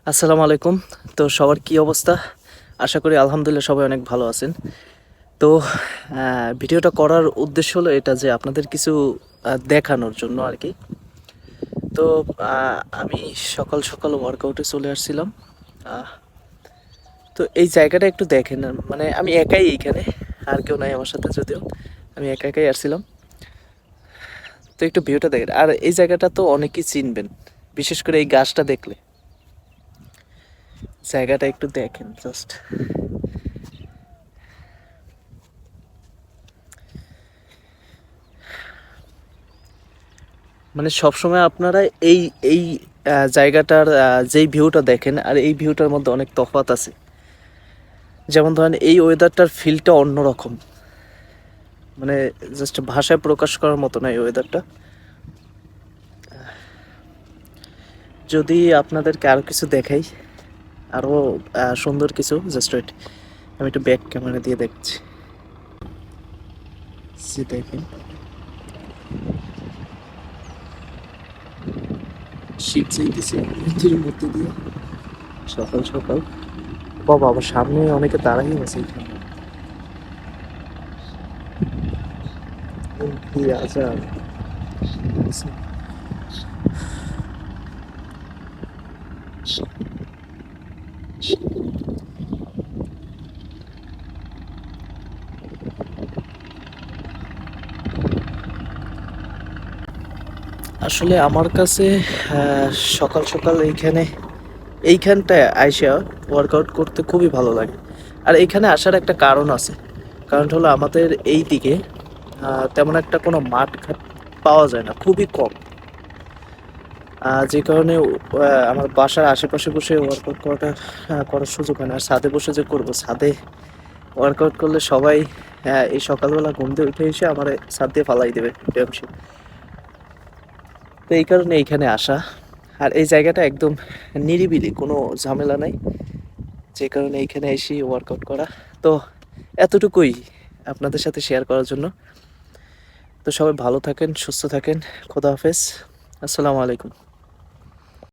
আসসালামু আলাইকুম। তো সবার কি অবস্থা? আশা করি আলহামদুলিল্লাহ সবাই অনেক ভালো আছেন। তো ভিডিওটা করার উদ্দেশ্য হলো এটা যে আপনাদের কিছু দেখানোর জন্য আরকি। তো আমি সকাল, সকাল ওয়ার্কআউটে চলে আসছিলাম। আহ তো এই জায়গাটা একটু দেখেন। মানে আমি একাই এইখানে, আর কেউ নাই আমার সাথে যদিও। আমি একা একাই আসছিলাম। তো একটু ভিউটা দেখেন। আর এই জায়গাটা তো অনেকেই চিনবেন। বিশেষ করে এই গাছটা দেখলে। জায়গাটা একটু দেখেন জাস্ট। মানে সবসময় আপনারা এই এই জায়গাটার যেই ভিউটা দেখেন আর এই ভিউটার মধ্যে অনেক তফাৎ আছে। যেমন ধরেন এই ওয়েদারটার ফিলটা অন্যরকম। মানে জাস্ট ভাষায় প্রকাশ করার মতো না এই ওয়েদারটা। যদি আপনাদেরকে আরও কিছু দেখাই, আরও সুন্দর কিছু, জাস্ট ওয়েট, আমি একটু ব্যাক ক্যামেরা দিয়ে দেখছি। দেখেন শীত চাইতেছে নদীর মধ্যে দিয়ে সকাল সকাল। বাবা আবার সামনে অনেকে দাঁড়াই আছে এখানে। কি আজাব! আসলে আমার কাছে আহ, সকাল সকাল এইখানটায় আইসা ওয়ার্কআউট করতে খুবই ভালো লাগে। আর এইখানে আসার একটা কারণ আছে। কারণটা হলো আমাদের এই দিকে তেমন একটা কোনো মাঠ ঘাট পাওয়া যায় না, খুবই কম। যে কারণে আমার বাসার আশেপাশে বসে ওয়ার্কআউট করার সুযোগ হয় না। আর ছাদে বসে যে করবো, ছাদে ওয়ার্কআউট করলে সবাই এই সকালবেলা ঘুম দিয়ে উঠে এসে আমার ছাদ দিয়ে ফালাই দেবে ব্যায়াম। তো এই কারণে এইখানে আসা। আর এই জায়গাটা একদম নিরিবিলি, কোনো ঝামেলা নাই। যে কারণে এইখানে এসে ওয়ার্কআউট করা। তো এতটুকুই আপনাদের সাথে শেয়ার করার জন্য। তো সবাই ভালো থাকেন, সুস্থ থাকেন। খোদা হাফেজ। আসসালামু আলাইকুম।